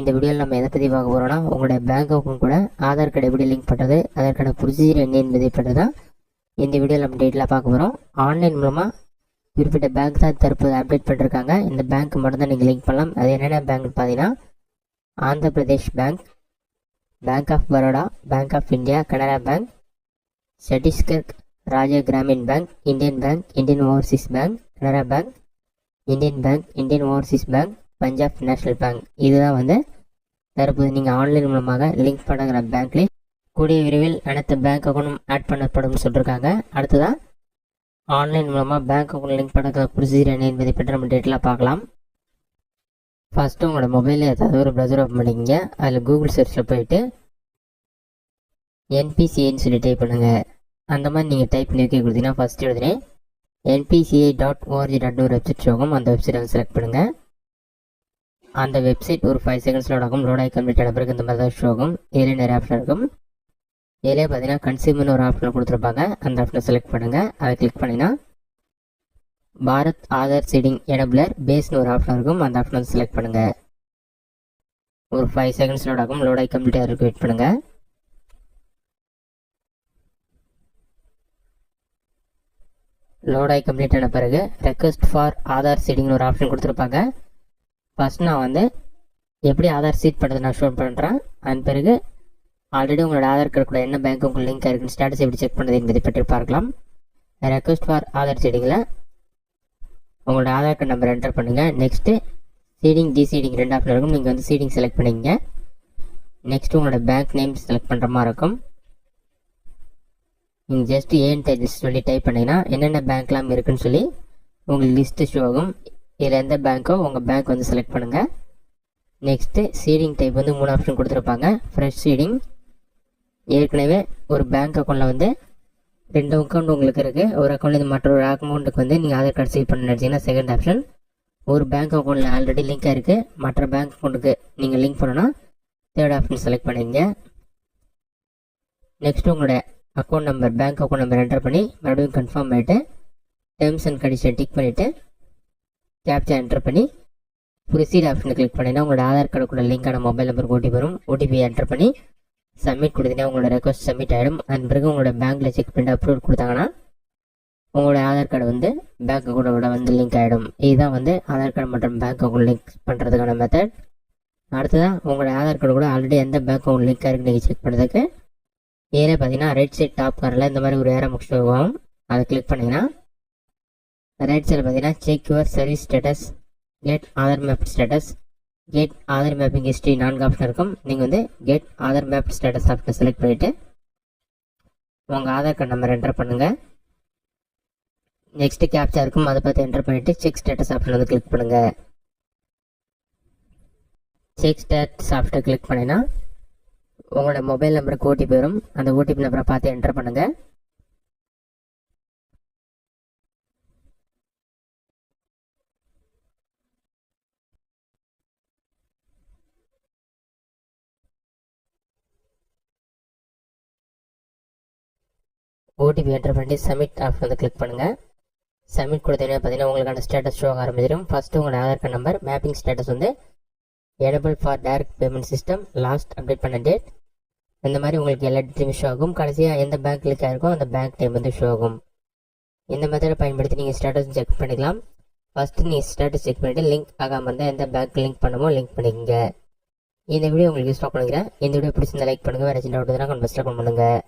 இந்த வீடியோவில் நம்ம எதை பற்றி பார்க்க போகிறோம்னா, உங்களுடைய பேங்க் அக்கௌண்ட் கூட ஆதார் கார்டு எப்படி லிங்க் பண்ணுறது, அதற்கான ப்ரொசீஜர் என்ன என்பதை பற்றி தான் இந்த வீடியோவில் நம்ம டீட்டெயிலாக பார்க்க போகிறோம். ஆன்லைன் மூலமாக குறிப்பிட்ட பேங்க் தான் தற்போது அப்டேட் பண்ணிருக்காங்க. இந்த பேங்க் மட்டும் தான் நீங்கள் லிங்க் பண்ணலாம். அது என்னென்ன பேங்க்னு பார்த்தீங்கன்னா, Andhra Pradesh bank, bank of Baroda, bank of India, Canara bank, Chhattisgarh Rajya Gramin bank, Indian overseas bank, Canara bank, Indian overseas bank, Punjab national bank. இதுதான் வந்து தற்போது நீங்கள் ஆன்லைன் மூலமாக லிங்க் பண்ணுற பேங்க் லிஸ்ட். கூடிய விரைவில் அனைத்து பேங்க் அக்கௌண்ட்டும் ஆட் பண்ணப்படும் சொல்லியிருக்காங்க. அடுத்ததான் ஆன்லைன் மூலமாக பேங்க் அக்கௌண்ட் லிங்க் பண்ணுற ப்ரொசீஜர் என்ன என்பதை பற்றி நம்ம டீட்டெயிலாக பார்க்கலாம். ஃபஸ்ட்டு உங்களோட மொபைலில் ஏதாவது ஒரு ப்ரௌசர் ஓப்பன் பண்ணிக்கங்க. அதில் கூகுள் சர்ச்சில் போயிட்டு என்பிசிஐன்னு சொல்லி டைப் பண்ணுங்கள். அந்த மாதிரி நீங்கள் டைப் பண்ணி வைக்க கொடுத்தீங்கன்னா ஃபஸ்ட்டு எழுதுனே npci.org.in ஒரு வெப்சைட் ஆகும். அந்த வெப்சைட்டை வந்து செலக்ட் பண்ணுங்கள். அந்த வெப்சைட் ஒரு 5 செகண்ட்ஸ் லோட் ஆகும். லோட் ஆகி கம்ப்ளீட் ஆன பிறகு இந்த மாதிரி தான் ஷோ ஆகும். இதில் நிறைய ஆப்ஷன் இருக்கும். இதிலே பார்த்தீங்கன்னா கன்சியூமர்னு ஒரு ஆப்ஷன் கொடுத்துருப்பாங்க. அந்த ஆப்ஷனை செலக்ட் பண்ணுங்கள். அதை கிளிக் பண்ணிங்கன்னா பாரத் ஆதார் சீடிங் எனபிளர் பேஸ்னு ஒரு ஆப்ஷன் இருக்கும். அந்த ஆப்ஷனை வந்து செலக்ட் பண்ணுங்கள். ஒரு 5 செகண்ட்ஸ் லோட் ஆகும். லோட் ஆகி கம்ப்ளீட் ஆகிறதுக்கு வெயிட் பண்ணுங்கள். லோட் ஆகி கம்ப்ளீட் ஆன பிறகு ரெக்வஸ்ட் ஃபார் ஆதார் சீடிங்னு ஒரு ஆப்ஷன் கொடுத்துருப்பாங்க. ஃபஸ்ட் நான் வந்து எப்படி ஆதார் சீட் பண்ணுறது நான் ஷோ பண்ணுறேன். அதன் பிறகு ஆல்ரெடி உங்களோட ஆதார் கார்டு கூட என்ன பேங்க் உங்களுக்கு லிங்க் இருக்குன்னு ஸ்டேட்டஸ் எப்படி செக் பண்ணுறது என்பதை பற்றி பார்க்கலாம். ரெக்வஸ்ட் ஃபார் ஆதார் சீடிங்கில் உங்களோட ஆதார் கார்டு நம்பர் என்டர் பண்ணுங்கள். நெக்ஸ்ட்டு சீடிங் டிசீடிங் 2 ஆப்ஷன் இருக்கும். நீங்கள் வந்து சீடிங் செலக்ட் பண்ணிங்க. நெக்ஸ்ட்டு உங்களோட பேங்க் நேம் செலக்ட் பண்ணுற மாதிரி இருக்கும். நீங்கள் ஜஸ்ட் ஏன்னு சொல்லி டைப் பண்ணிங்கன்னா என்னென்ன பேங்க்லாம் இருக்குன்னு சொல்லி உங்களுக்கு லிஸ்ட்டு ஷோ ஆகும். இதில் எந்த பேங்க்கோ உங்கள் பேங்க் வந்து செலக்ட் பண்ணுங்கள். நெக்ஸ்ட்டு சீடிங் டைப் வந்து 3 ஆப்ஷன் கொடுத்துருப்பாங்க. ஃப்ரெஷ் சீடிங், ஏற்கனவே ஒரு பேங்க் அக்கௌண்ட்டில் வந்து 2 அக்கௌண்ட் உங்களுக்கு இருக்குது. ஒரு அக்கௌண்ட்லேருந்து மற்றொரு அக்கௌண்ட்டுக்கு வந்து நீங்கள் ஆதார் கார்டு சீட் பண்ண நினச்சிங்கன்னா செகண்ட் ஆப்ஷன். ஒரு பேங்க் அக்கௌண்ட்டில் ஆல்ரெடி லிங்காக இருக்குது, மற்ற பேங்க் அக்கௌண்ட்டுக்கு நீங்கள் லிங்க் பண்ணணும்னா தேர்ட் ஆப்ஷன் செலக்ட் பண்ணிங்க. நெக்ஸ்ட்டு உங்களோட account number bank account number enter பண்ணி மறுபடியும் கன்ஃபார்ம் பண்ணிவிட்டு டேர்ம்ஸ் அண்ட் கண்டிஷன் டிக் பண்ணிவிட்டு கேப்சா என்டர் பண்ணி ப்ரொசீட் ஆப்ஷனை கிளிக் பண்ணிங்கன்னா உங்களோட ஆதார் கார்டு கூட லிங்கான மொபைல் நம்பருக்கு ஓடிபி வரும். ஓடிபி என்டர் பண்ணி சப்மிட் கொடுத்தீங்கன்னா உங்களோட ரெக்வஸ்ட் சப்மிட் ஆகிடும். அதன் பிறகு உங்களோட பேங்க்கில் செக் பண்ணிட்டு அப்ரூவல் கொடுத்தாங்கன்னா உங்களோட ஆதார் கார்டு வந்து பேங்க் அக்கௌண்ட்டோட வந்து லிங்க் ஆகிடும். இதுதான் வந்து ஆதார் கார்டு மற்றும் பேங்க் அக்கௌண்ட் லிங்க் பண்ணுறதுக்கான மெத்தட். அடுத்ததான் உங்களோட ஆதார் கார்டு கூட ஆல்ரெடி எந்த பேங்க் அக்கௌண்ட் லிங்காக இருக்குன்னு நீங்கள் செக் பண்ணுறதுக்கு இதில் பார்த்தீங்கன்னா ரைட் சைட் டாப் காரில் இந்த மாதிரி ஒரு ஏரோ மார்க் ஷோ ஆகும். அதை கிளிக் பண்ணிங்கன்னா ரைட் சைடில் பார்த்தீங்கன்னா check your service status, get Aadhaar map status, get Aadhaar mapping history 4 option இருக்கும். நீங்கள் வந்து கெட் ஆதார் மேப் ஸ்டேட்டஸ் ஆப்ஷனை செலக்ட் பண்ணிவிட்டு உங்கள் ஆதார் கார்டு நம்பர் என்டர் பண்ணுங்கள். நெக்ஸ்ட்டு கேப்சா இருக்கும், அதை பார்த்து என்டர் பண்ணிவிட்டு செக் ஸ்டேட்டஸ் ஆப்ஷன் வந்து கிளிக் பண்ணுங்கள். செக் ஸ்டேட்டஸ் ஆப்ஷனை கிளிக் பண்ணினா உங்களோட மொபைல் நம்பருக்கு ஓடிபி வரும். அந்த ஓடிபி நம்பரை பார்த்து என்டர் பண்ணுங்கள். ஓடிபி என்டர் பண்ணி சப்மிட் ஆப்ஷன் வந்து கிளிக் பண்ணுங்கள். சப்மிட் கொடுத்தீங்கன்னா பார்த்தீங்கன்னா உங்களுக்கான ஸ்டேட்டஸ் ஷோ ஆரம்பிச்சிடும். ஃபஸ்ட்டு உங்களோட Aadhaar card number, mapping status வந்து enable for direct payment system, last update பண்ண டேட், இந்த மாதிரி உங்களுக்கு எல்லா டீட்டெயிலும் ஷோ ஆகும். கடைசியாக எந்த பேங்க் லிங்க் ஆகிருக்கோ அந்த பேங்க் டைம் வந்து ஷோ ஆகும். இந்த மெத்தடை பயன்படுத்தி நீங்கள் ஸ்டேட்டஸ் செக் பண்ணிக்கலாம். ஃபஸ்ட்டு நீங்கள் ஸ்டேட்டஸ் செக் பண்ணிவிட்டு லிங்க் ஆகாமல் இருந்தால் எந்த பேங்க் லிங்க் பண்ணமோ லிங்க் பண்ணிக்கங்க. இந்த வீடியோ உங்களுக்கு யூஸ் பண்ணுறேன். இந்த வீடியோ பிடிச்சிருந்தா லைக் பண்ணுங்கள். வேறு சின்ன டவுட் தான் கமெண்ட் பாக்ஸில் கமெண்ட் பண்ணுங்கள்.